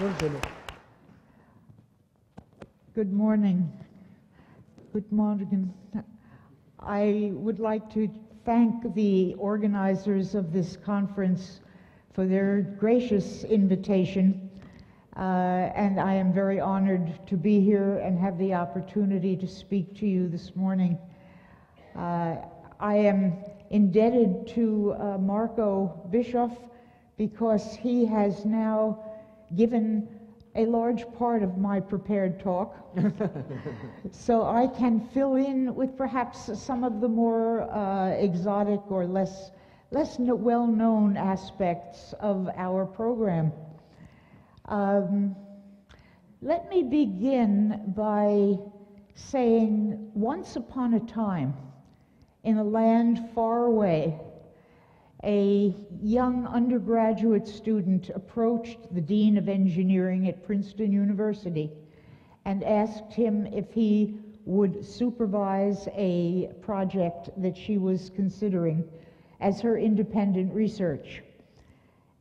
Wille. Good morning. Good morning. I would like to thank the organizers of this conference for their gracious invitation, and I am very honored to be here and have the opportunity to speak to you this morning. I am indebted to Marco Bischoff because he has now given a large part of my prepared talk, so I can fill in with perhaps some of the more exotic or less well-known aspects of our program. Let me begin by saying, once upon a time, in a land far away, a young undergraduate student approached the Dean of Engineering at Princeton University and asked him if he would supervise a project that she was considering as her independent research.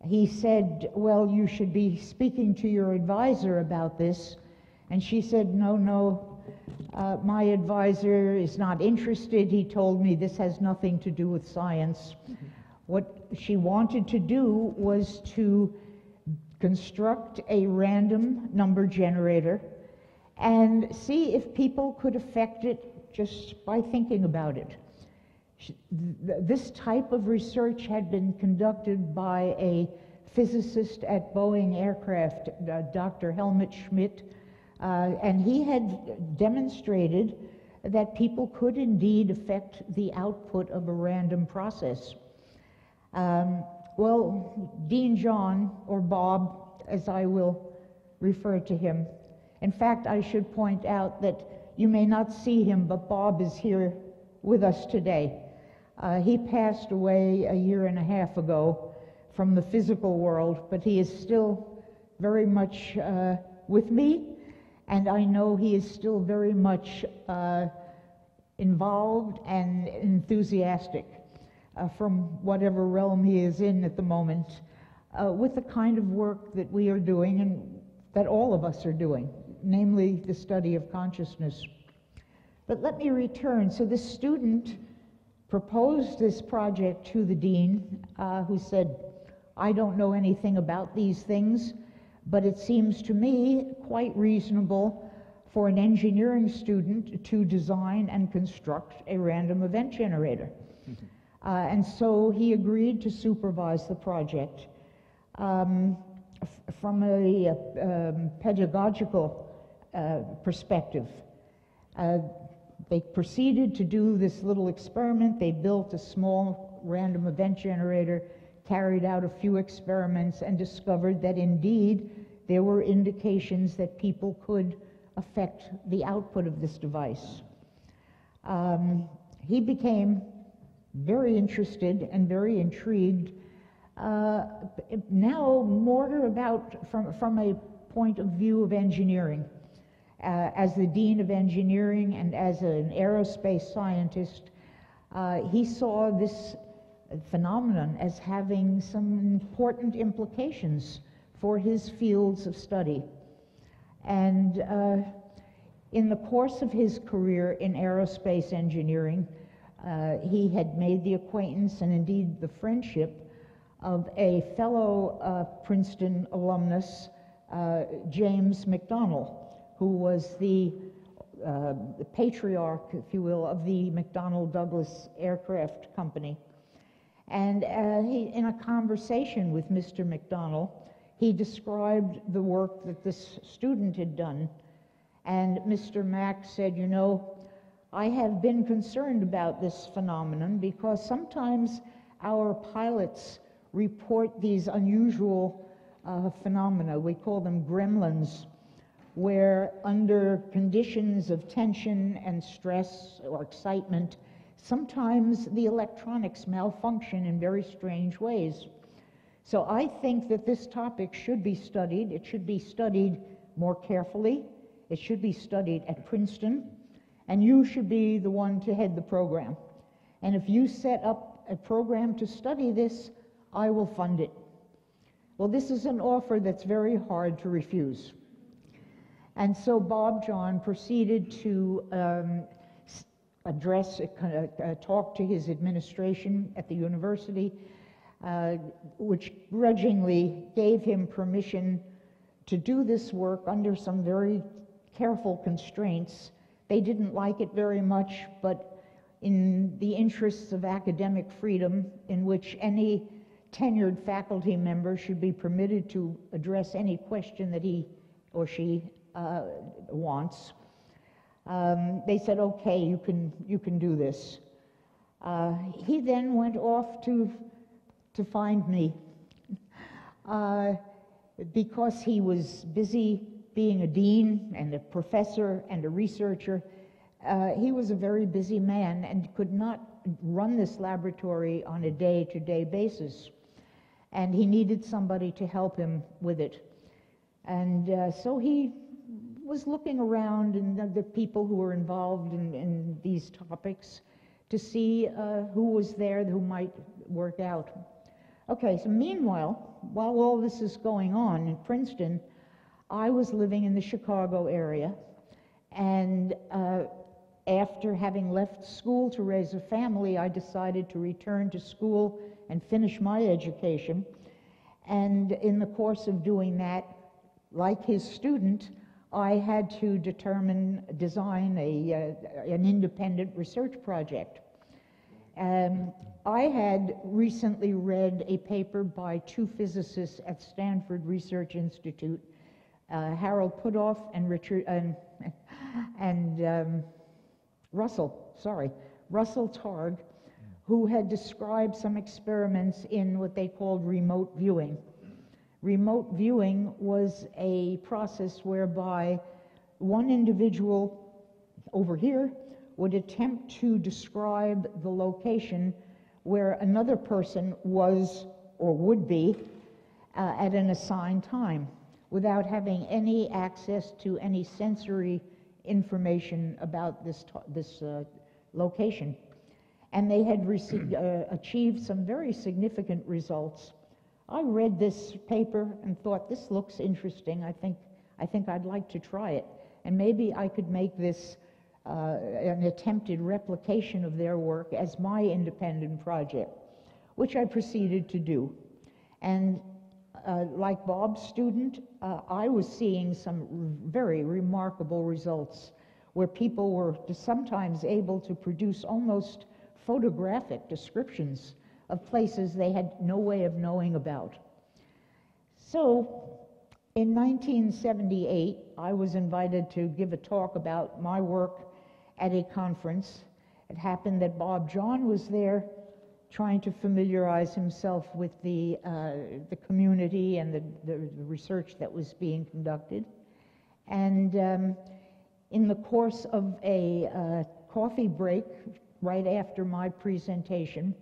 He said, "Well, you should be speaking to your advisor about this." And she said, no, my advisor is not interested. He told me this has nothing to do with science. What she wanted to do was to construct a random number generator and see if people could affect it just by thinking about it. This type of research had been conducted by a physicist at Boeing Aircraft, Dr. Helmut Schmidt, and he had demonstrated that people could indeed affect the output of a random process. Well, Dean Jahn, or Bob, as I will refer to him. In fact, I should point out that you may not see him, but Bob is here with us today. He passed away a year and a half ago from the physical world, but he is still very much with me, and I know he is still very much involved and enthusiastic from whatever realm he is in at the moment, with the kind of work that we are doing and that all of us are doing, namely the study of consciousness. But let me return. So this student proposed this project to the dean, who said, "I don't know anything about these things, but it seems to me quite reasonable for an engineering student to design and construct a random event generator." And so he agreed to supervise the project. From a pedagogical perspective, they proceeded to do this little experiment. They built a small random event generator, carried out a few experiments, and discovered that indeed there were indications that people could affect the output of this device. He became very interested and very intrigued, now more about from a point of view of engineering. As the Dean of Engineering and as an aerospace scientist, he saw this phenomenon as having some important implications for his fields of study. And in the course of his career in aerospace engineering, he had made the acquaintance and indeed the friendship of a fellow Princeton alumnus, James McDonnell, who was the patriarch, if you will, of the McDonnell Douglas Aircraft Company. And in a conversation with Mr. McDonnell, he described the work that this student had done. And Mr. Mack said, "You know, I have been concerned about this phenomenon because sometimes our pilots report these unusual phenomena. We call them gremlins, where under conditions of tension and stress or excitement, sometimes the electronics malfunction in very strange ways. So I think that this topic should be studied. It should be studied more carefully. It should be studied at Princeton, and you should be the one to head the program. And if you set up a program to study this, I will fund it." Well, this is an offer that's very hard to refuse. And so Bob Jahn proceeded to talk to his administration at the university, which grudgingly gave him permission to do this work under some very careful constraints. They didn't like it very much, but in the interests of academic freedom, in which any tenured faculty member should be permitted to address any question that he or she wants, they said, okay, you can do this. He then went off to find me because he was busy being a dean and a professor and a researcher. He was a very busy man and could not run this laboratory on a day-to-day basis. And he needed somebody to help him with it. And so he was looking around and the people who were involved in these topics to see who was there who might work out. Okay, so meanwhile, while all this is going on in Princeton, I was living in the Chicago area, and after having left school to raise a family, I decided to return to school and finish my education. And in the course of doing that, like his student, I had to design an independent research project. I had recently read a paper by two physicists at Stanford Research Institute, Harold Puthoff and Russell Targ, who had described some experiments in what they called remote viewing. Remote viewing was a process whereby one individual over here would attempt to describe the location where another person was or would be at an assigned time without having any access to any sensory information about this location. And they had achieved some very significant results. I read this paper and thought, this looks interesting. I think I'd like to try it. And maybe I could make this an attempted replication of their work as my independent project, which I proceeded to do. And like Bob's student, I was seeing some very remarkable results where people were sometimes able to produce almost photographic descriptions of places they had no way of knowing about. So in 1978, I was invited to give a talk about my work at a conference. It happened that Bob Jahn was there trying to familiarize himself with the community and the research that was being conducted. And in the course of a coffee break right after my presentation,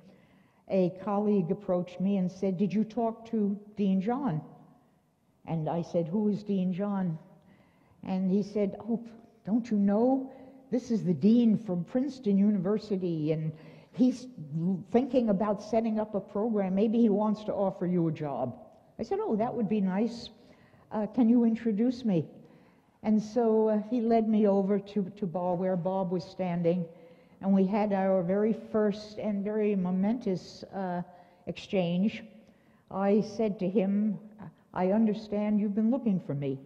a colleague approached me and said, "Did you talk to Dean Jahn?" And I said, "Who is Dean Jahn?" And he said, "Oh, don't you know? This is the dean from Princeton University, and he's thinking about setting up a program. Maybe he wants to offer you a job." I said, "Oh, that would be nice. Can you introduce me?" And so he led me over to where Bob was standing, and we had our very first and very momentous exchange. I said to him, "I understand you've been looking for me."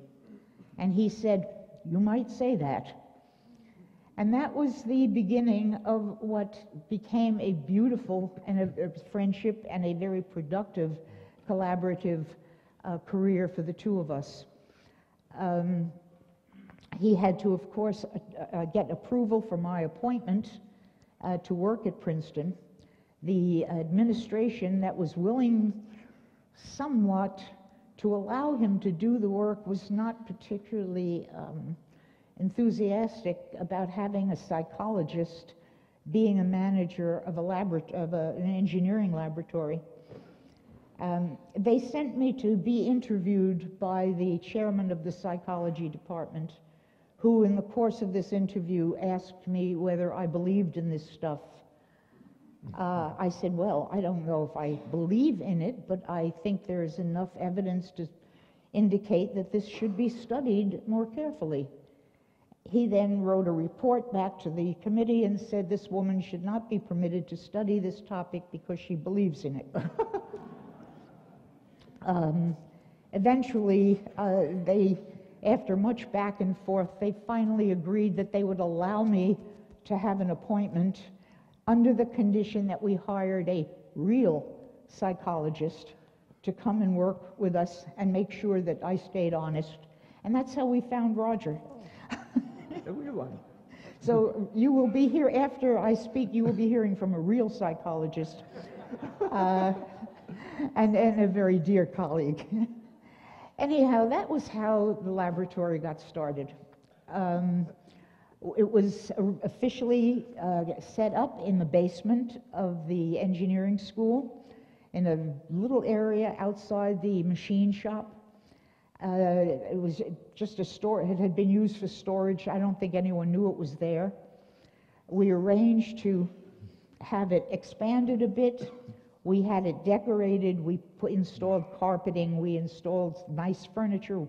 And he said, "You might say that." And that was the beginning of what became a beautiful and a friendship and a very productive collaborative career for the two of us. He had to, of course, get approval for my appointment to work at Princeton. The administration that was willing somewhat to allow him to do the work was not particularly enthusiastic about having a psychologist being a manager of an engineering laboratory. They sent me to be interviewed by the chairman of the psychology department, who in the course of this interview asked me whether I believed in this stuff. I said, well, I don't know if I believe in it, but I think there's enough evidence to indicate that this should be studied more carefully. He then wrote a report back to the committee and said this woman should not be permitted to study this topic because she believes in it. Eventually, after much back and forth, they finally agreed that they would allow me to have an appointment under the condition that we hired a real psychologist to come and work with us and make sure that I stayed honest. And that's how we found Roger. A real one. So you will be here, after I speak, you will be hearing from a real psychologist and a very dear colleague. Anyhow, that was how the laboratory got started. It was officially set up in the basement of the engineering school in a little area outside the machine shop. It was just a store. It had been used for storage. I don't think anyone knew it was there. We arranged to have it expanded a bit. We had it decorated. We installed carpeting. We installed nice furniture,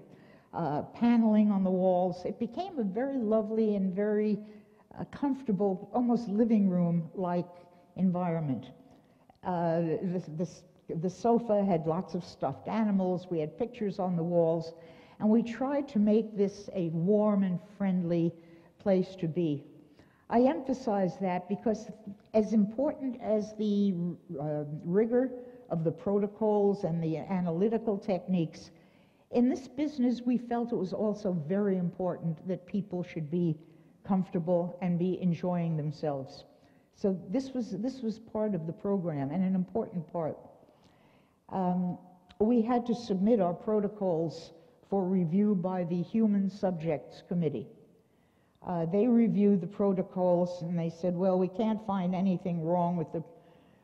paneling on the walls. It became a very lovely and very comfortable, almost living room-like environment. The sofa had lots of stuffed animals. We had pictures on the walls, and we tried to make this a warm and friendly place to be. I emphasize that because as important as the rigor of the protocols and the analytical techniques, in this business we felt it was also very important that people should be comfortable and be enjoying themselves. So this was part of the program, and an important part. We had to submit our protocols for review by the Human Subjects Committee. They reviewed the protocols and they said, well, we can't find anything wrong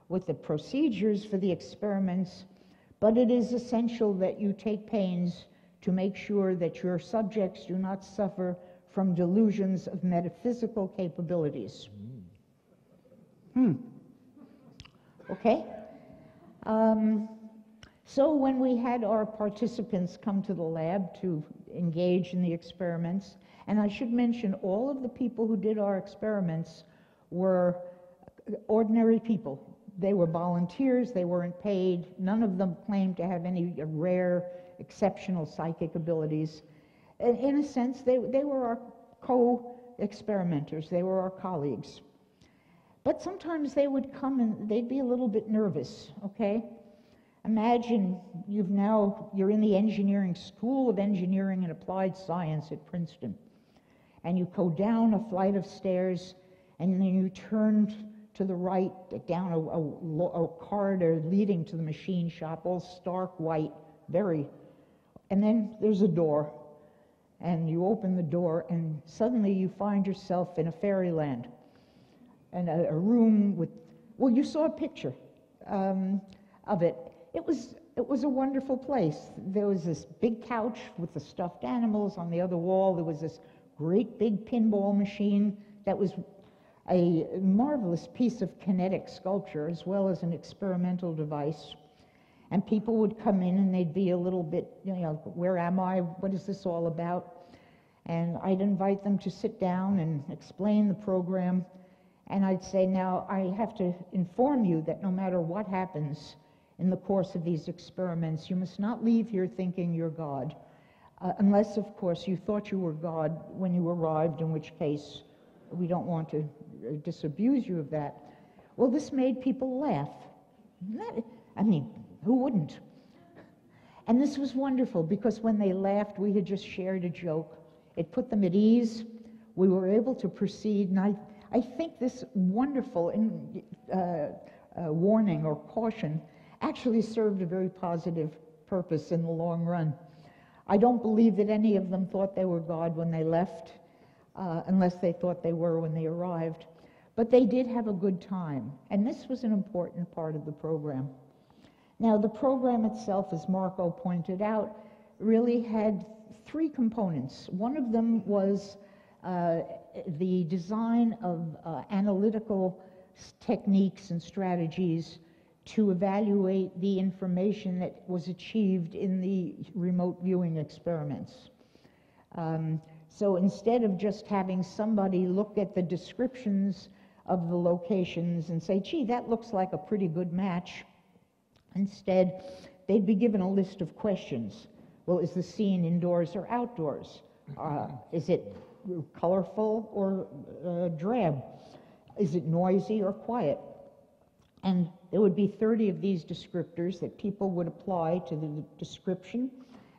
with the procedures for the experiments, but it is essential that you take pains to make sure that your subjects do not suffer from delusions of metaphysical capabilities. Okay? So when we had our participants come to the lab to engage in the experiments, and I should mention all of the people who did our experiments were ordinary people. They were volunteers, they weren't paid, none of them claimed to have any rare, exceptional psychic abilities. In a sense, they were our co-experimenters, they were our colleagues. But sometimes they would come and they'd be a little bit nervous, okay? Imagine you're in the engineering school of engineering and applied science at Princeton, and you go down a flight of stairs, and then you turn to the right down a corridor leading to the machine shop, all stark white, and then there's a door, and you open the door, and suddenly you find yourself in a fairyland, and a room with, well, you saw a picture of it. It was a wonderful place. There was this big couch with the stuffed animals. On the other wall, there was this great big pinball machine that was a marvelous piece of kinetic sculpture as well as an experimental device. And people would come in and they'd be a little bit, where am I? What is this all about? And I'd invite them to sit down and explain the program. And I'd say, now, I have to inform you that no matter what happens in the course of these experiments, you must not leave here thinking you're God, unless, of course, you thought you were God when you arrived, in which case we don't want to disabuse you of that. Well, this made people laugh. I mean, who wouldn't? And this was wonderful, because when they laughed, we had just shared a joke. It put them at ease. We were able to proceed, and I think this wonderful warning or caution actually served a very positive purpose in the long run. I don't believe that any of them thought they were God when they left, unless they thought they were when they arrived. But they did have a good time, and this was an important part of the program. Now, the program itself, as Marco pointed out, really had three components. One of them was the design of analytical techniques and strategies to evaluate the information that was achieved in the remote viewing experiments. So instead of just having somebody look at the descriptions of the locations and say, gee, that looks like a pretty good match, instead they'd be given a list of questions. Well, is the scene indoors or outdoors? Is it colorful or drab? Is it noisy or quiet? And there would be 30 of these descriptors that people would apply to the description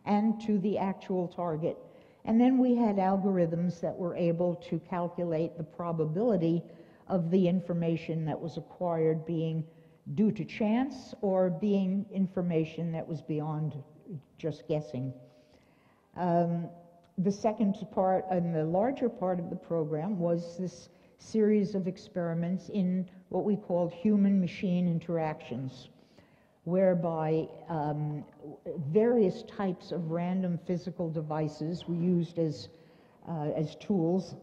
and to the actual target. And then we had algorithms that were able to calculate the probability of the information that was acquired being due to chance or being information that was beyond just guessing. The second part and the larger part of the program was this series of experiments in what we called human-machine interactions, whereby various types of random physical devices were used as tools,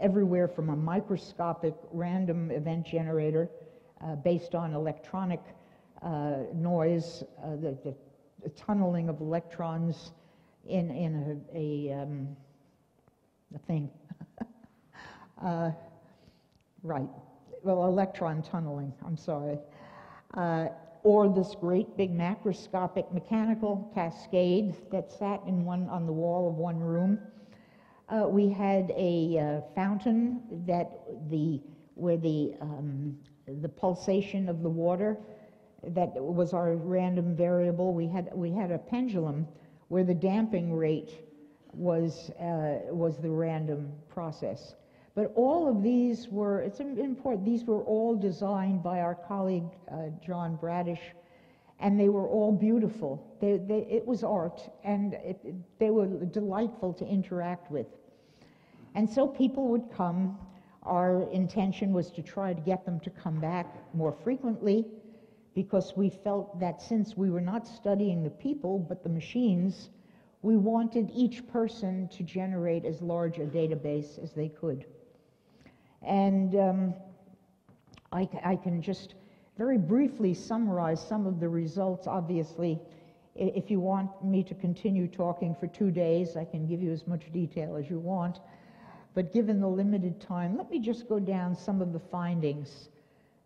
everywhere from a microscopic random event generator based on electronic noise, the tunneling of electrons in a thing. Right. Well, electron tunneling, I'm sorry. Or this great big macroscopic mechanical cascade that sat on the wall of one room. We had a fountain where the pulsation of the water, that was our random variable. We had a pendulum where the damping rate was the random process. But all of these were, it's important, these were all designed by our colleague John Bradish, and they were all beautiful. It was art, and they were delightful to interact with. And so people would come. Our intention was to try to get them to come back more frequently, because we felt that since we were not studying the people but the machines, we wanted each person to generate as large a database as they could. And I can just very briefly summarize some of the results. Obviously, if you want me to continue talking for 2 days, I can give you as much detail as you want. But given the limited time, let me just go down some of the findings.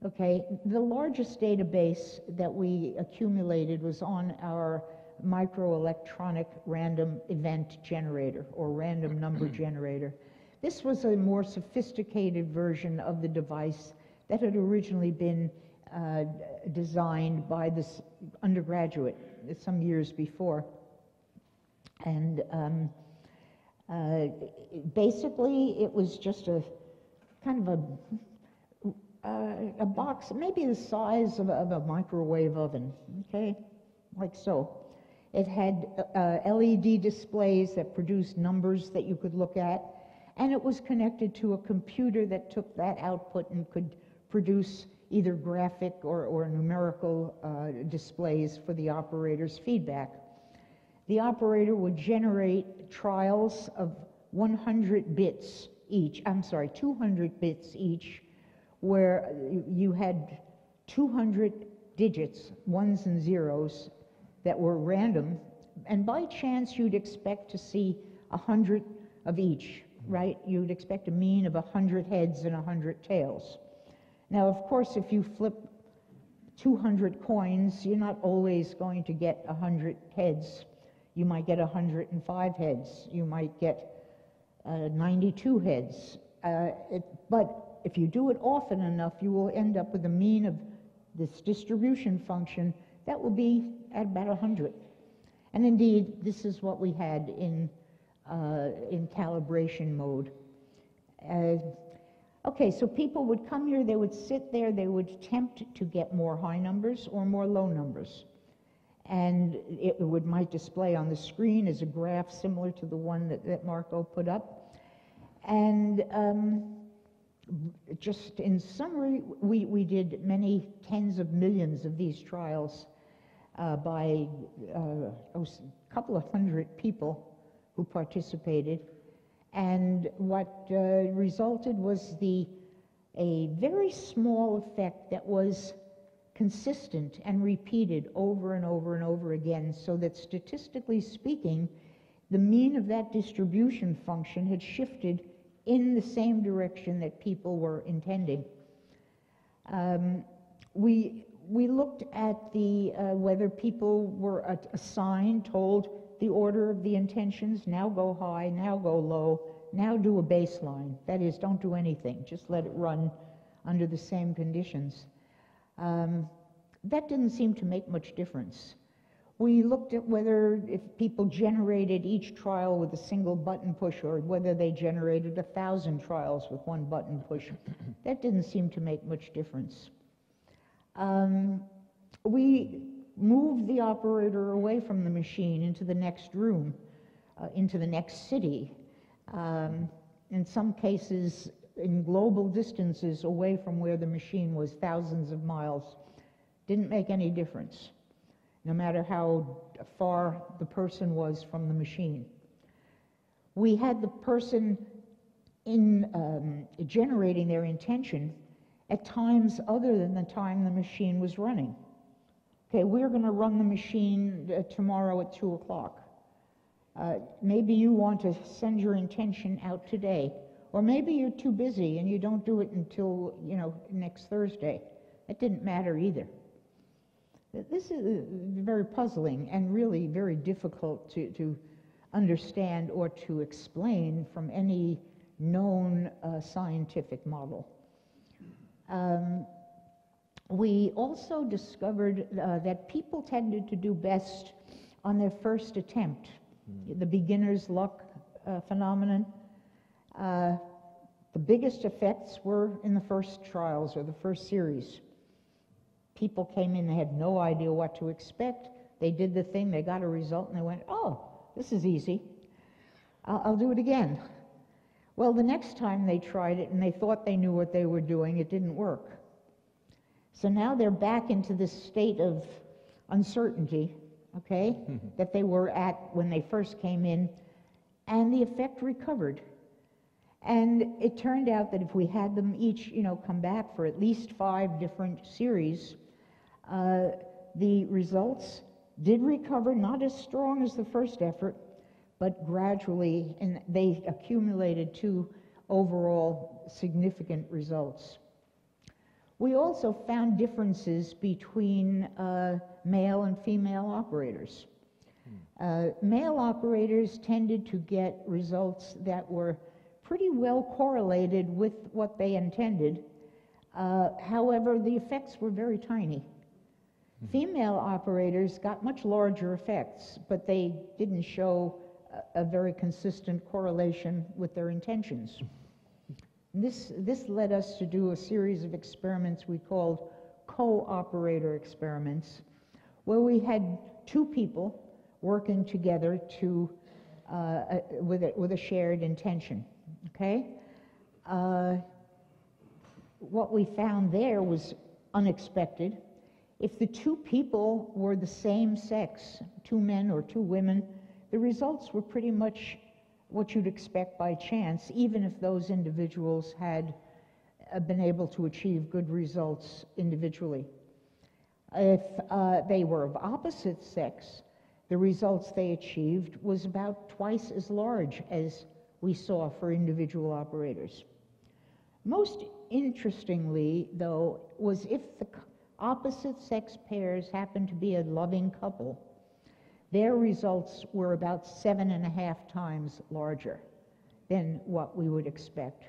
Okay, the largest database that we accumulated was on our microelectronic random event generator, or random number generator. This was a more sophisticated version of the device that had originally been designed by this undergraduate some years before. And basically it was just a kind of a box, maybe the size of a microwave oven, okay, like so. It had LED displays that produced numbers that you could look at, and it was connected to a computer that took that output and could produce either graphic or numerical displays for the operator's feedback. The operator would generate trials of 100 bits each, 200 bits each, where you had 200 digits, ones and zeros, that were random, and by chance you'd expect to see 100 of each, right? You'd expect a mean of 100 heads and 100 tails. Now, of course, if you flip 200 coins, you're not always going to get 100 heads. You might get 105 heads. You might get 92 heads. But if you do it often enough, you will end up with a mean of this distribution function that will be at about 100. And indeed, this is what we had in calibration mode. Okay, so people would come here, they would sit there, they would attempt to get more high numbers or more low numbers. And it might display on the screen as a graph similar to the one that Marco put up. And just in summary, we did many tens of millions of these trials by a couple of hundred people who participated. And what resulted was the a very small effect that was consistent and repeated over and over and over again, so that statistically speaking, the mean of that distribution function had shifted in the same direction that people were intending. We looked at the whether people were assigned, told the order of the intentions, now go high, now go low, now do a baseline. That is, don't do anything, just let it run under the same conditions. That didn't seem to make much difference. We looked at whether if people generated each trial with a single button push or whether they generated 1,000 trials with one button push. That didn't seem to make much difference. We moved the operator away from the machine into the next room, into the next city. In some cases, in global distances away from where the machine was, thousands of miles. Didn't make any difference, no matter how far the person was from the machine. We had the person in generating their intention at times other than the time the machine was running. Okay, we're going to run the machine tomorrow at 2 o'clock. Maybe you want to send your intention out today, or maybe you're too busy and you don't do it until, next Thursday. It didn't matter either. This is very puzzling and really very difficult to understand or to explain from any known scientific model. We also discovered that people tended to do best on their first attempt, the beginner's luck phenomenon. The biggest effects were in the first trials or the first series. People came in, they had no idea what to expect. They did the thing, they got a result, and they went, oh, this is easy. I'll do it again. Well, the next time they tried it and they thought they knew what they were doing, it didn't work. So now they're back into this state of uncertainty, okay, that they were at when they first came in, and the effect recovered. And it turned out that if we had them each, come back for at least 5 different series, the results did recover, not as strong as the first effort, but gradually, and they accumulated to overall significant results. We also found differences between male and female operators. Male operators tended to get results that were pretty well correlated with what they intended. However, the effects were very tiny. Female operators got much larger effects, but they didn't show a very consistent correlation with their intentions. This led us to do a series of experiments we called co-operator experiments, where we had 2 people working together to with a shared intention. Okay, what we found there was unexpected. If the 2 people were the same sex, 2 men or 2 women, the results were pretty much what you'd expect by chance, even if those individuals had been able to achieve good results individually. If they were of opposite sex, the results they achieved was about twice as large as we saw for individual operators. Most interestingly, though, was if the opposite sex pairs happened to be a loving couple, their results were about 7.5 times larger than what we would expect.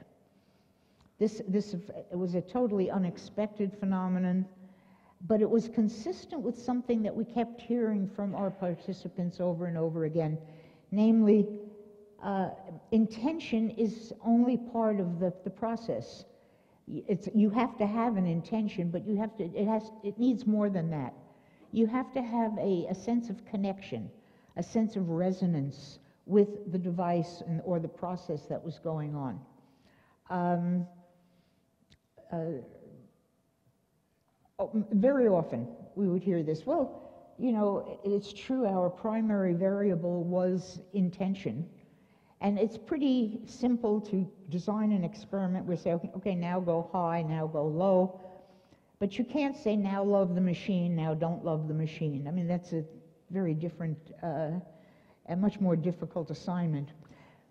This was a totally unexpected phenomenon, but it was consistent with something that we kept hearing from our participants over and over again, namely, intention is only part of the process. You have to have an intention, but it needs more than that. You have to have a sense of connection, a sense of resonance with the device or the process that was going on. Very often we would hear this, well, it's true, our primary variable was intention, And it's pretty simple to design an experiment where you say, okay, now go high, now go low. But you can't say, now love the machine, now don't love the machine. I mean, that's a very different, a much more difficult assignment.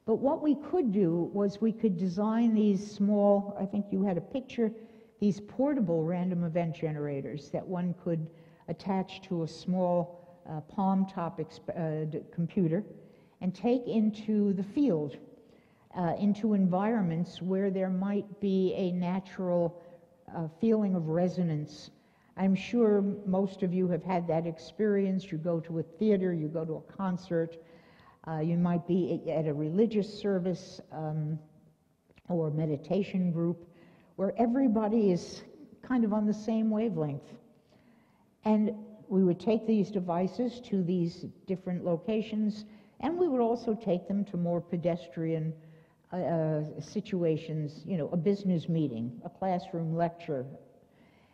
But what we could do was we could design these small, I think you had a picture, these portable random event generators that one could attach to a small palm-top computer and take into the field, into environments where there might be a natural feeling of resonance. I'm sure most of you have had that experience. You go to a theater, you go to a concert, you might be at a religious service or meditation group where everybody is kind of on the same wavelength. And we would take these devices to these different locations, and we would also take them to more pedestrian situations, you know, a business meeting, a classroom lecture.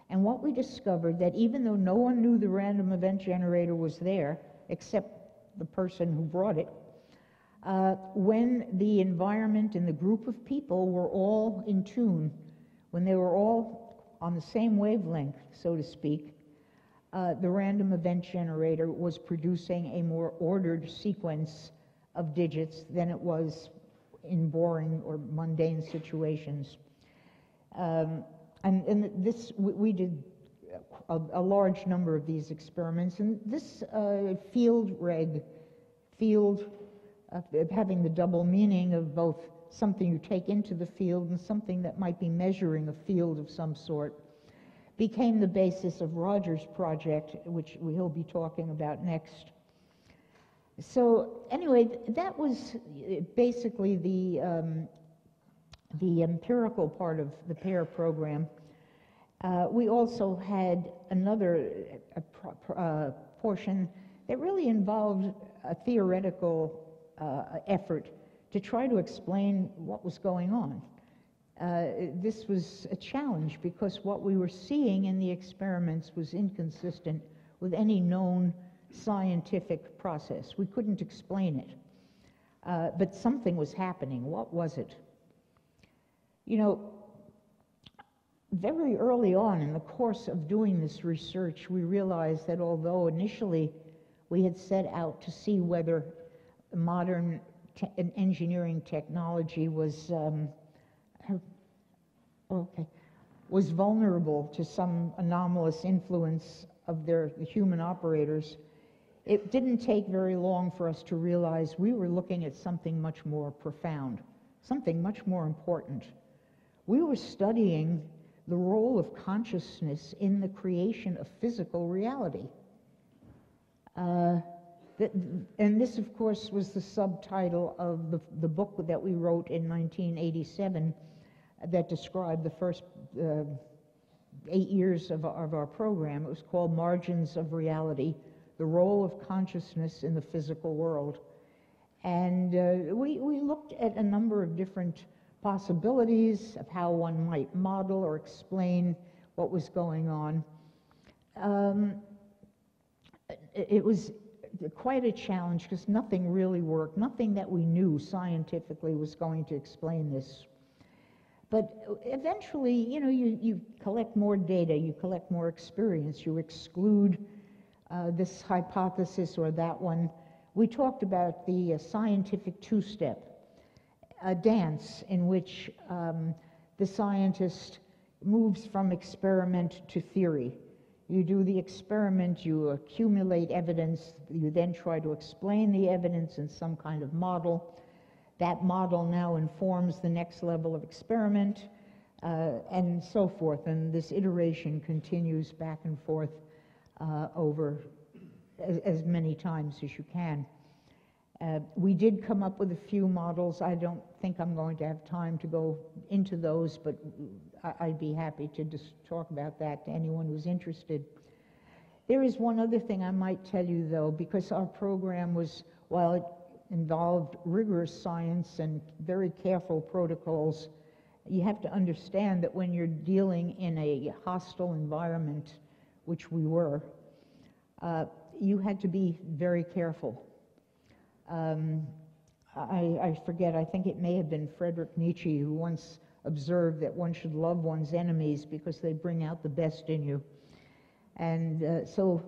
And what we discovered, that even though no one knew the random event generator was there, except the person who brought it, when the environment and the group of people were all in tune, when they were all on the same wavelength, so to speak, the random event generator was producing a more ordered sequence of digits than it was in boring or mundane situations. And this, we did a large number of these experiments, and this field having the double meaning of both something you take into the field and something that might be measuring a field of some sort, became the basis of Roger's project, which he'll be talking about next. So anyway, that was basically the empirical part of the PEAR program. We also had another portion that really involved a theoretical effort to try to explain what was going on. This was a challenge because what we were seeing in the experiments was inconsistent with any known scientific process. We couldn't explain it, but something was happening. What was it? You know, very early on in the course of doing this research, we realized that although initially we had set out to see whether modern engineering technology was was vulnerable to some anomalous influence of the human operators, it didn't take very long for us to realize we were looking at something much more profound, something much more important. We were studying the role of consciousness in the creation of physical reality. And this, of course, was the subtitle of the book that we wrote in 1987 that described the first 8 years of our program. It was called Margins of Reality, the Role of Consciousness in the Physical World. And we looked at a number of different possibilities of how one might model or explain what was going on. It was quite a challenge because nothing really worked. Nothing that we knew scientifically was going to explain this. But eventually, you know, you collect more data, you collect more experience, you exclude this hypothesis or that one. We talked about the scientific two-step, a dance in which the scientist moves from experiment to theory. You do the experiment, you accumulate evidence, you then try to explain the evidence in some kind of model. That model now informs the next level of experiment, and so forth. And this iteration continues back and forth over as many times as you can. We did come up with a few models. I don't think I'm going to have time to go into those, but I'd be happy to just talk about that to anyone who's interested. There is one other thing I might tell you, though, because our program was, while it involved rigorous science and very careful protocols, you have to understand that when you're dealing in a hostile environment, which we were, you had to be very careful. I forget, I think it may have been Friedrich Nietzsche who once observed that one should love one's enemies because they bring out the best in you. And so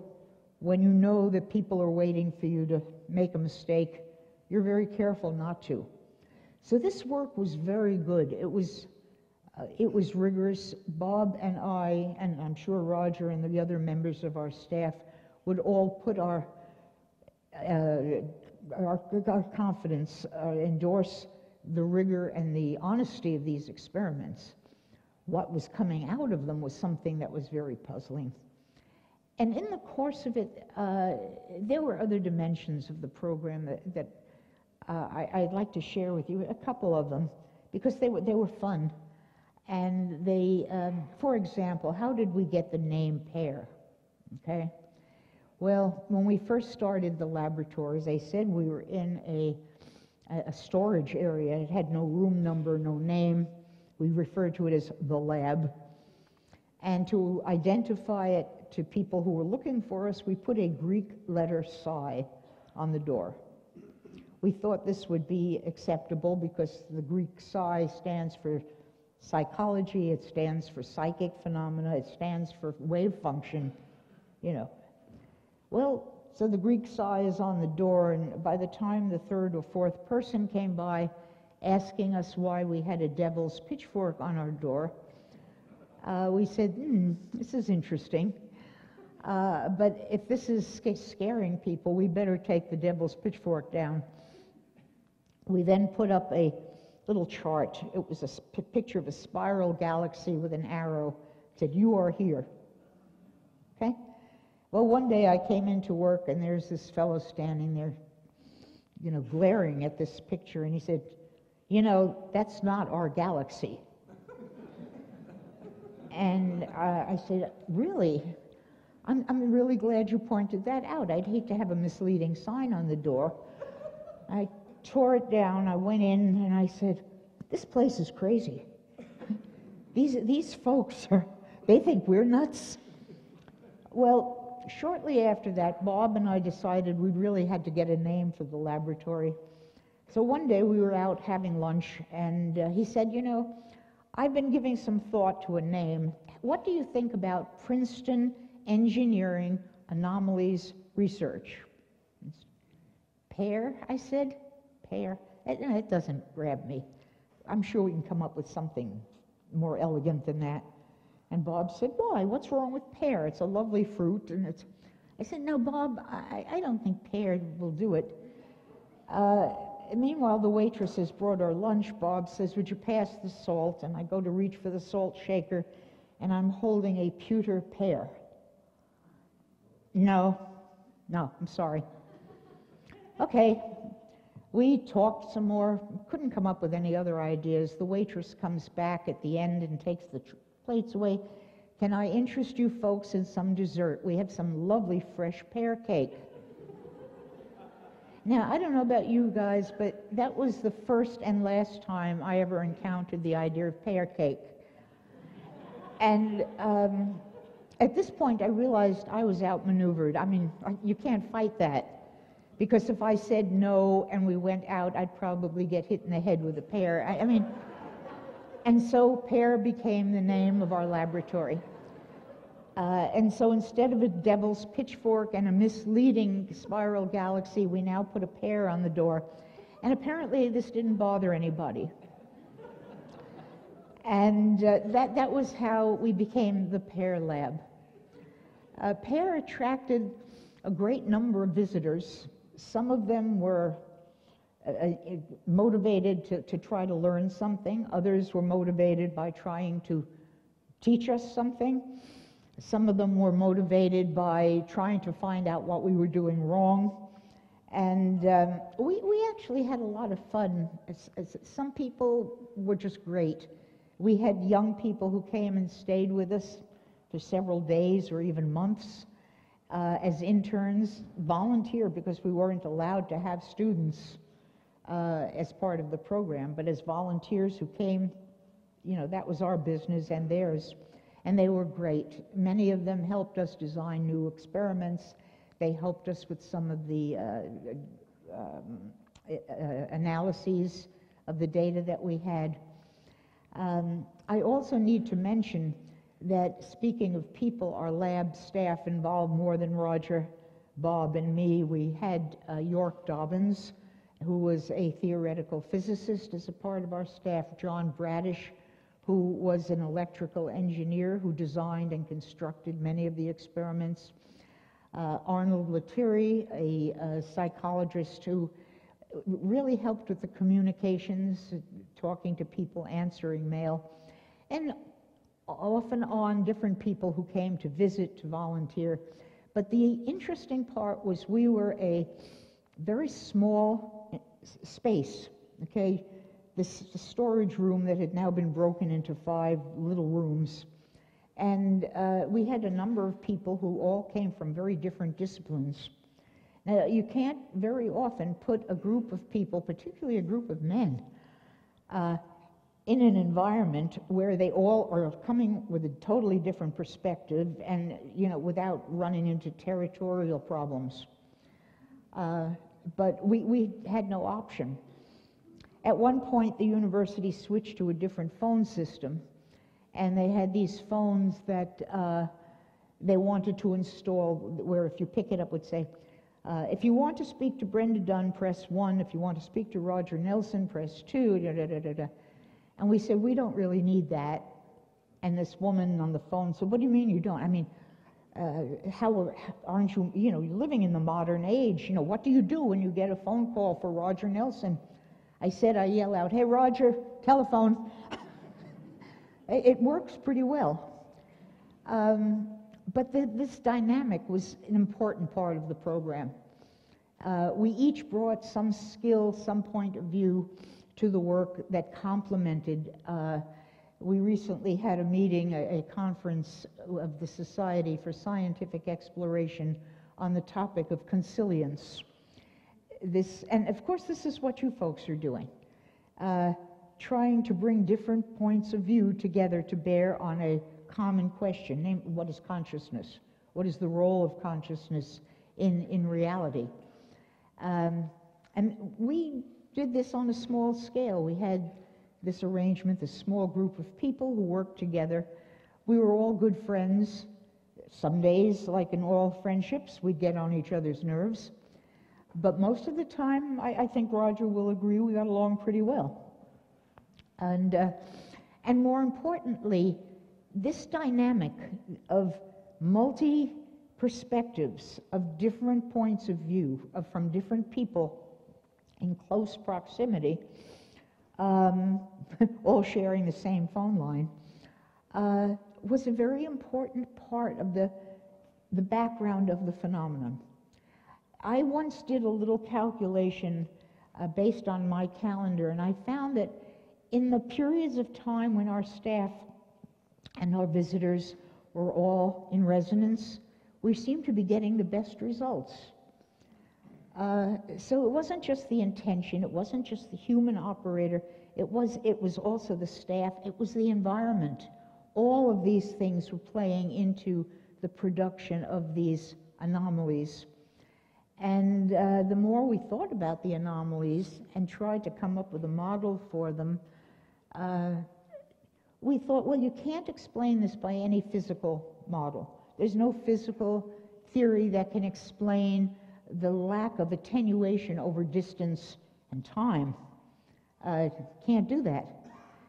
when you know that people are waiting for you to make a mistake, you're very careful not to. So this work was very good. It was rigorous. Bob and I, and I'm sure Roger and the other members of our staff, would all put our confidence, endorse the rigor and the honesty of these experiments. What was coming out of them was something that was very puzzling. And in the course of it, there were other dimensions of the program that I'd like to share with you, a couple of them, because they were fun. And they, for example, how did we get the name PEAR? Okay. Well, when we first started the laboratory, as I said, we were in a storage area. It had no room number, no name. We referred to it as the lab. And to identify it to people who were looking for us, we put a Greek letter psi on the door. We thought this would be acceptable because the Greek psi stands for psychology, it stands for psychic phenomena, it stands for wave function, you know. Well, so the Greek psi is on the door, and by the time the third or fourth person came by asking us why we had a devil's pitchfork on our door, we said, this is interesting, but if this is scaring people, we better take the devil's pitchfork down. We then put up a little chart. It was a picture of a spiral galaxy with an arrow. It said, "You are here." Okay? Well, one day I came into work and there's this fellow standing there, you know, glaring at this picture, and he said, "You know, that's not our galaxy." And I said, "Really? I'm really glad you pointed that out. I'd hate to have a misleading sign on the door." I tore it down, I went in, and I said, "This place is crazy. These folks they think we're nuts." Well, shortly after that, Bob and I decided we really had to get a name for the laboratory. So one day we were out having lunch, and he said, "You know, I've been giving some thought to a name. What do you think about Princeton Engineering Anomalies Research?" "PEAR?" I said. "PEAR? It doesn't grab me. I'm sure we can come up with something more elegant than that." And Bob said, "Why? What's wrong with pear? It's a lovely fruit." And it's. I said, "No, Bob, I don't think pear will do it." Meanwhile, the waitress has brought our lunch. Bob says, "Would you pass the salt?" And I go to reach for the salt shaker, and I'm holding a pewter pear. No, I'm sorry. Okay. We talked some more, couldn't come up with any other ideas. The waitress comes back at the end and takes the plates away. "Can I interest you folks in some dessert? We have some lovely fresh pear cake." Now, I don't know about you guys, but that was the first and last time I ever encountered the idea of pear cake. And at this point, I realized I was outmaneuvered. I mean, you can't fight that. Because if I said no and we went out, I'd probably get hit in the head with a pear. I mean, and so PEAR became the name of our laboratory. And so instead of a devil's pitchfork and a misleading spiral galaxy, we now put a pear on the door. And apparently this didn't bother anybody. And that was how we became the PEAR Lab. PEAR attracted a great number of visitors. Some of them were motivated to try to learn something. Others were motivated by trying to teach us something. Some of them were motivated by trying to find out what we were doing wrong. And we actually had a lot of fun. Some people were just great. We had young people who came and stayed with us for several days or even months. As interns, volunteer, because we weren't allowed to have students as part of the program, but as volunteers who came, you know, that was our business and theirs, and they were great. Many of them helped us design new experiments. They helped us with some of the analyses of the data that we had. I also need to mention that, speaking of people, our lab staff involved more than Roger, Bob, and me. We had York Dobbins, who was a theoretical physicist, as a part of our staff, John Bradish, who was an electrical engineer who designed and constructed many of the experiments, Arnold Lettieri, a psychologist who really helped with the communications, talking to people, answering mail, and off and on different people who came to visit, to volunteer. But the interesting part was we were a very small space, okay? This storage room that had now been broken into 5 little rooms. And we had a number of people who all came from very different disciplines. Now, you can't very often put a group of people, particularly a group of men, in an environment where they all are coming with a totally different perspective and, you know, without running into territorial problems. But we had no option. At one point, the university switched to a different phone system, and they had these phones that they wanted to install, where if you pick it up, would say, if you want to speak to Brenda Dunne, press 1. If you want to speak to Roger Nelson, press 2. Da, da, da, da, da. And we said, we don't really need that. And this woman on the phone said, what do you mean you don't? I mean, aren't you, you know, you're living in the modern age. You know, what do you do when you get a phone call for Roger Nelson? I yell out, hey, Roger, telephone. It works pretty well. But this dynamic was an important part of the program. We each brought some skill, some point of view to the work that complemented. We recently had a meeting, a conference of the Society for Scientific Exploration on the topic of consilience. And of course, this is what you folks are doing, trying to bring different points of view together to bear on a common question, namely, what is consciousness? What is the role of consciousness in reality? And we did this on a small scale. We had this arrangement, this small group of people who worked together. We were all good friends. Some days, like in all friendships, we'd get on each other's nerves. But most of the time, I think Roger will agree, we got along pretty well. And more importantly, this dynamic of multi-perspectives, of different points of view, from different people in close proximity, all sharing the same phone line, was a very important part of the background of the phenomenon. I once did a little calculation based on my calendar, and I found that in the periods of time when our staff and our visitors were all in resonance, we seemed to be getting the best results. So it wasn't just the intention, it wasn't just the human operator, it was also the staff, it was the environment. All of these things were playing into the production of these anomalies. And the more we thought about the anomalies and tried to come up with a model for them, we thought, well, you can't explain this by any physical model. There's no physical theory that can explain the lack of attenuation over distance and time. Can't do that.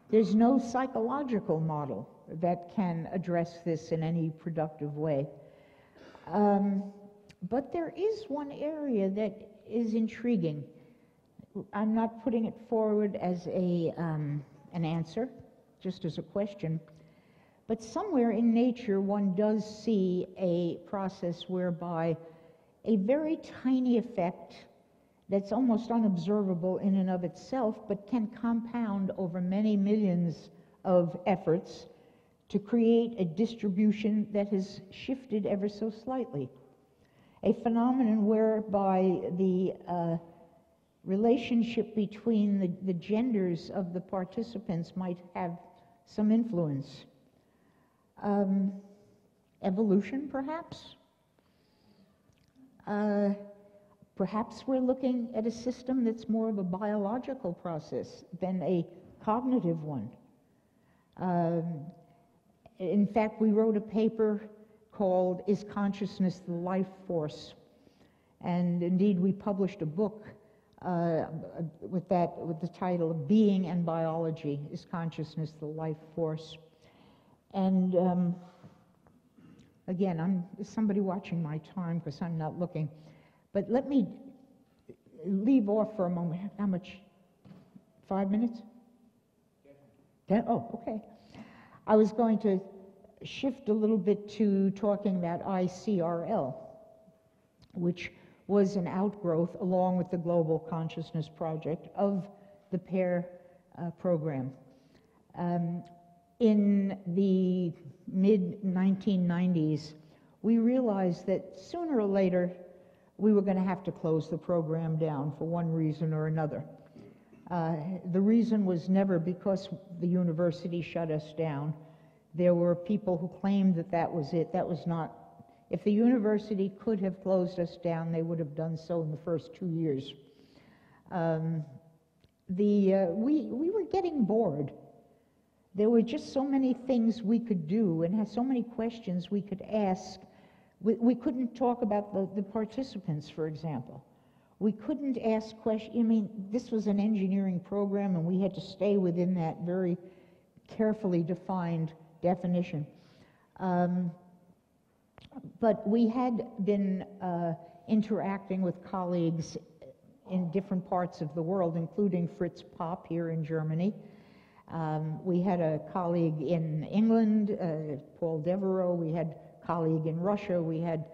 There's no psychological model that can address this in any productive way. But there is one area that is intriguing. I'm not putting it forward as an answer, just as a question. But somewhere in nature, one does see a process whereby a very tiny effect that's almost unobservable in and of itself, but can compound over many millions of efforts to create a distribution that has shifted ever so slightly. A phenomenon whereby the relationship between the genders of the participants might have some influence. Evolution, perhaps? Perhaps we're looking at a system that's more of a biological process than a cognitive one. In fact, we wrote a paper called "Is Consciousness the Life Force?" And indeed, we published a book with the title of "Being and Biology: Is Consciousness the Life Force?" And again, there's somebody watching my time because I'm not looking. But let me leave off for a moment. How much? 5 minutes? Oh, okay. I was going to shift a little bit to talking about ICRL, which was an outgrowth, along with the Global Consciousness Project, of the PEAR program. In the mid-1990s, we realized that sooner or later we were going to have to close the program down for one reason or another. The reason was never because the university shut us down. There were people who claimed that that was it. That was not. If the university could have closed us down, they would have done so in the first 2 years. We were getting bored. There were just so many things we could do and had so many questions we could ask. We couldn't talk about the participants, for example. We couldn't ask questions. I mean, this was an engineering program, and we had to stay within that very carefully defined definition. But we had been interacting with colleagues in different parts of the world, including Fritz Popp here in Germany. We had a colleague in England, Paul Devereaux. We had a colleague in Russia. We had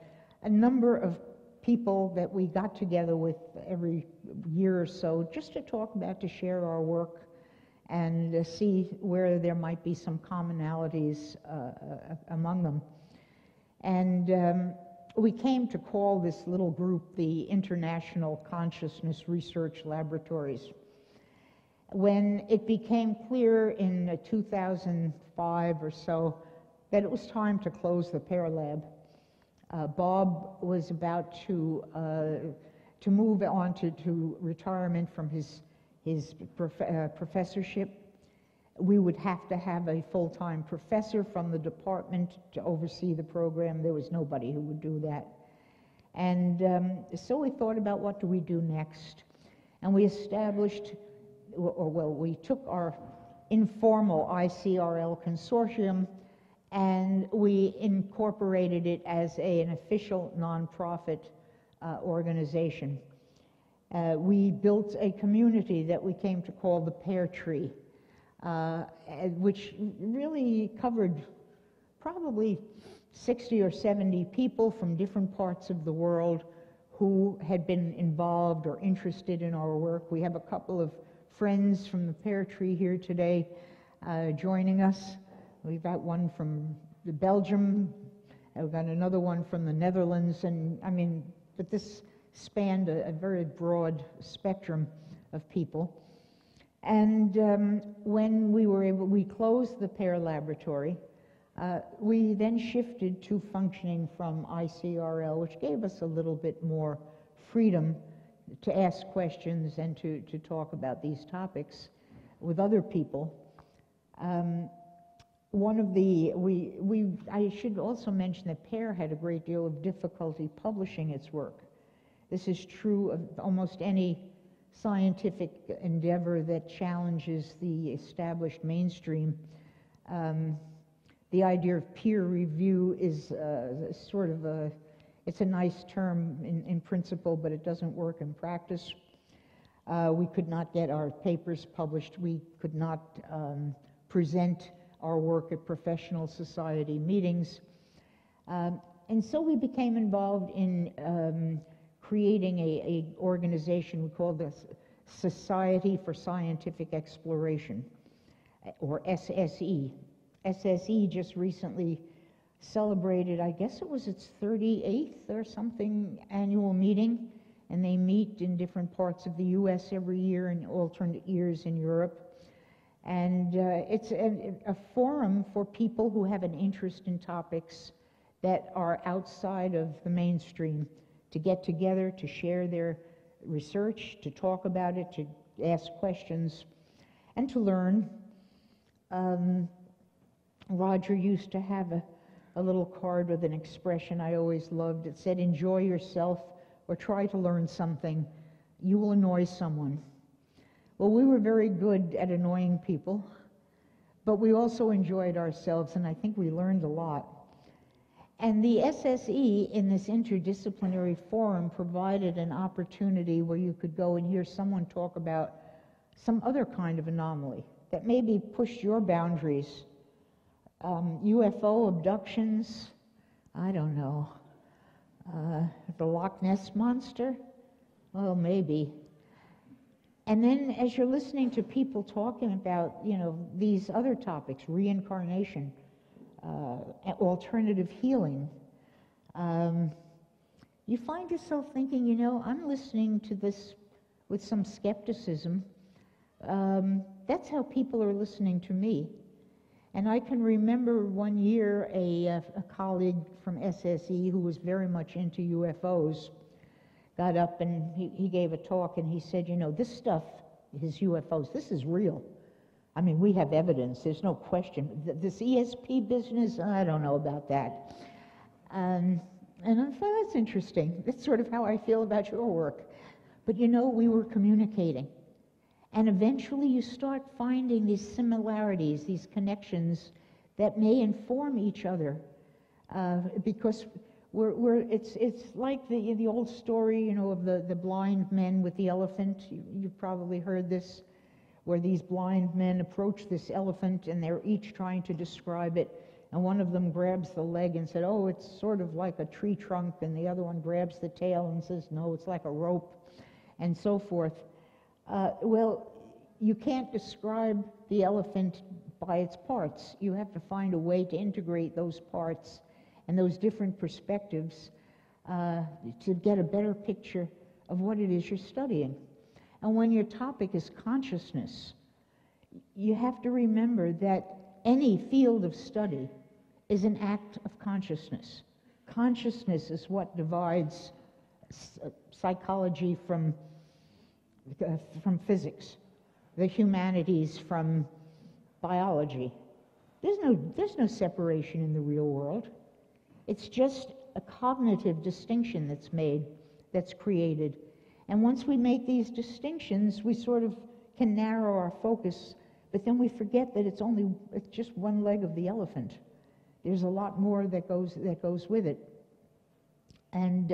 a number of people that we got together with every year or so just to talk about, to share our work and see where there might be some commonalities among them. And we came to call this little group the International Consciousness Research Laboratories. When it became clear in 2005 or so that it was time to close the PEAR Lab, Bob was about to move on to retirement from his professorship. We would have to have a full-time professor from the department to oversee the program. There was nobody who would do that. And so we thought about, what do we do next? And we established, we took our informal ICRL consortium and we incorporated it as an official nonprofit organization. We built a community that we came to call the Pear Tree, which really covered probably 60 or 70 people from different parts of the world who had been involved or interested in our work. We have a couple of friends from the Pear Tree here today joining us. We've got one from Belgium, we've got another one from the Netherlands, and I mean, but this spanned a very broad spectrum of people. And when we closed the PEAR laboratory, we then shifted to functioning from ICRL, which gave us a little bit more freedom to ask questions and to talk about these topics with other people. I should also mention that PEAR had a great deal of difficulty publishing its work. This is true of almost any scientific endeavor that challenges the established mainstream. The idea of peer review is it's a nice term in principle, but it doesn't work in practice. We could not get our papers published. We could not present our work at professional society meetings. And so we became involved in creating a organization we called the Society for Scientific Exploration, or SSE. SSE just recently celebrated, I guess it was its 38th or something annual meeting, and they meet in different parts of the US every year and alternate years in Europe. And it's a forum for people who have an interest in topics that are outside of the mainstream to get together, to share their research, to talk about it, to ask questions, and to learn. Roger used to have a little card with an expression I always loved. It said, "Enjoy yourself or try to learn something. You will annoy someone." Well, we were very good at annoying people, but we also enjoyed ourselves, and I think we learned a lot. And the SSE in this interdisciplinary forum provided an opportunity where you could go and hear someone talk about some other kind of anomaly that maybe pushed your boundaries. UFO abductions, I don't know. The Loch Ness Monster? Well, maybe. And then as you're listening to people talking about, these other topics, reincarnation, alternative healing, you find yourself thinking, I'm listening to this with some skepticism. That's how people are listening to me. And I can remember one year a colleague from SSE who was very much into UFOs got up and he gave a talk and he said, this stuff, his UFOs, this is real. I mean, we have evidence, there's no question. This ESP business, I don't know about that. And I thought, that's interesting. That's sort of how I feel about your work. But we were communicating. And eventually you start finding these similarities, these connections that may inform each other. Because it's like the old story, of the blind men with the elephant. You've probably heard this, where these blind men approach this elephant and they're each trying to describe it. And one of them grabs the leg and said, "Oh, it's sort of like a tree trunk." And the other one grabs the tail and says, "No, it's like a rope," and so forth. Well, you can't describe the elephant by its parts. You have to find a way to integrate those parts and those different perspectives to get a better picture of what it is you're studying. And when your topic is consciousness, you have to remember that any field of study is an act of consciousness. Consciousness is what divides psychology from physics, the humanities from biology. There's no separation in the real world. It's just a cognitive distinction that's made, that's created. And once we make these distinctions, we sort of can narrow our focus, but then we forget that it's just one leg of the elephant. There's a lot more that goes with it. And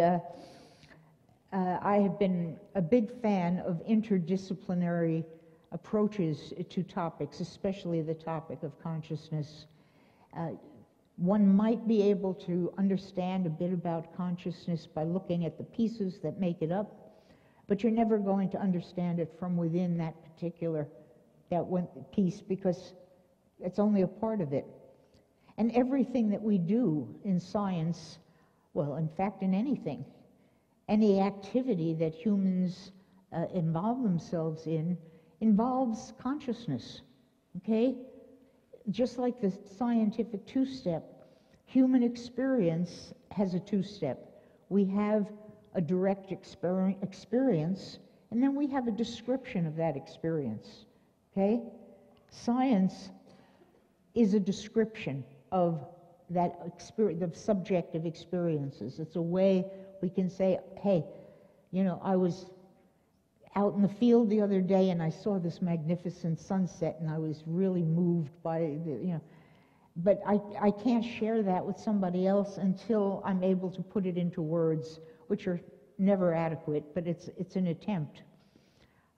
I have been a big fan of interdisciplinary approaches to topics, especially the topic of consciousness. One might be able to understand a bit about consciousness by looking at the pieces that make it up, but you're never going to understand it from within that one piece, because it's only a part of it. And everything that we do in science, well, in fact, in anything, any activity that humans involve themselves in involves consciousness, okay? Just like the scientific two-step, human experience has a two-step. We have a direct experience, and then we have a description of that experience, okay? Science is a description of that experience, of subjective experiences. It's a way we can say, hey, I was out in the field the other day and I saw this magnificent sunset and I was really moved by but I can't share that with somebody else until I'm able to put it into words, which are never adequate, but it's an attempt.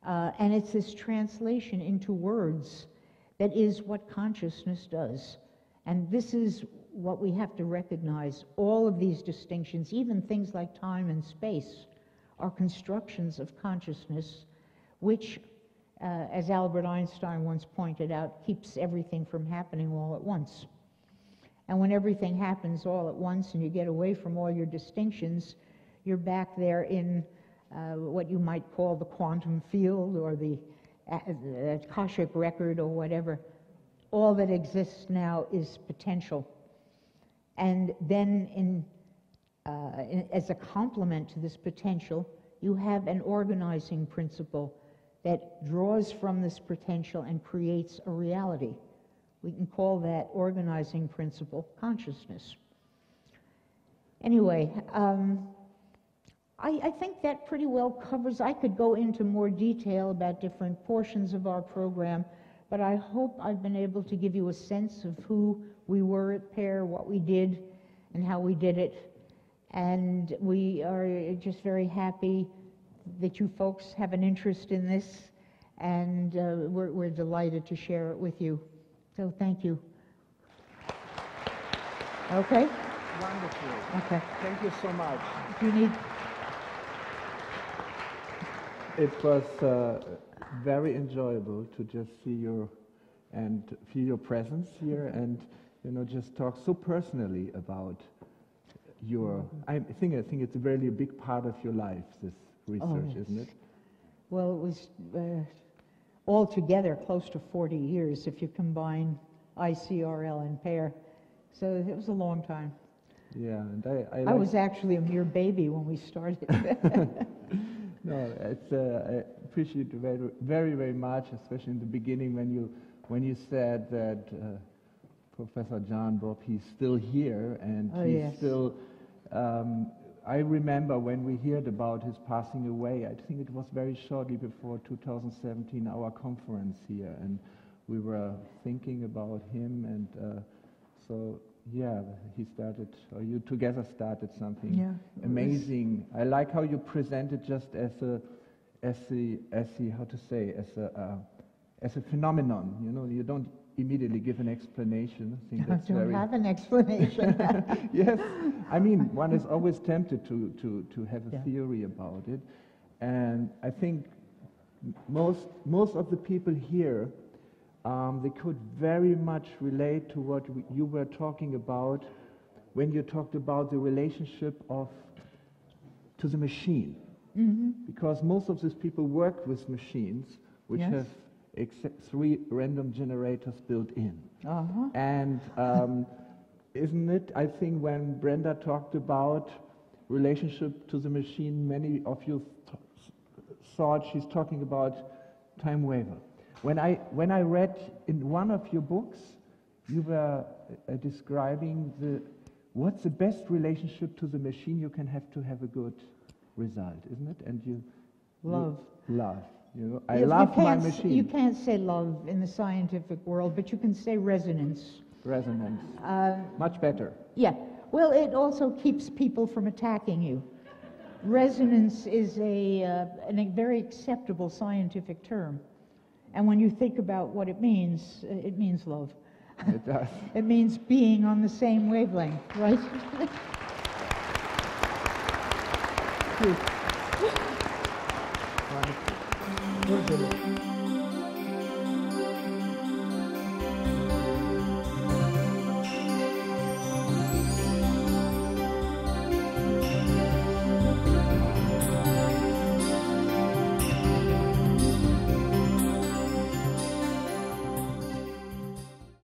And it's this translation into words that is what consciousness does. And this is what we have to recognize. All of these distinctions, even things like time and space, are constructions of consciousness, which, as Albert Einstein once pointed out, keeps everything from happening all at once. And when everything happens all at once and you get away from all your distinctions, you're back there in what you might call the quantum field or the Akashic record or whatever. All that exists now is potential. And then in as a complement to this potential, you have an organizing principle that draws from this potential and creates a reality. We can call that organizing principle consciousness. Anyway, I think that pretty well covers. I could go into more detail about different portions of our program, but I hope I've been able to give you a sense of who we were at PEAR, what we did, and how we did it. And we are just very happy that you folks have an interest in this, and we're delighted to share it with you. So thank you. Okay? Wonderful. Okay. Thank you so much. Do you need... It was very enjoyable to just see your and feel your presence here, and just talk so personally about your. I think it's really a big part of your life, this research, yes. isn't it? Well, it was altogether close to 40 years if you combine ICRL and PEAR. So it was a long time. Yeah, and I was actually a mere baby when we started. No, I appreciate it very, very, very much, especially in the beginning when you said that Professor Jahn, he's still here, and he's still. I remember when we heard about his passing away. I think it was very shortly before 2017, our conference here, and we were thinking about him, and so. Yeah, he started, or you together started something amazing. I like how you present it just as a phenomenon. You don't immediately give an explanation. I think that's don't have an explanation. Yes, I mean, one is always tempted to have a theory about it, and I think most of the people here. They could very much relate to what you were talking about when you talked about the relationship to the machine. Mm-hmm. Because most of these people work with machines which have 3 random generators built in. Uh-huh. And isn't it, I think when Brenda talked about relationship to the machine, many of you thought she's talking about time waiver. When I read in one of your books, you were describing what's the best relationship to the machine you can have to have a good result, isn't it? And love. Love. I love my machine. You can't say love in the scientific world, but you can say resonance. Resonance. Much better. Yeah. Well, it also keeps people from attacking you. Resonance is a very acceptable scientific term. And when you think about what it means love. It does. It means being on the same wavelength, right? Wonderful.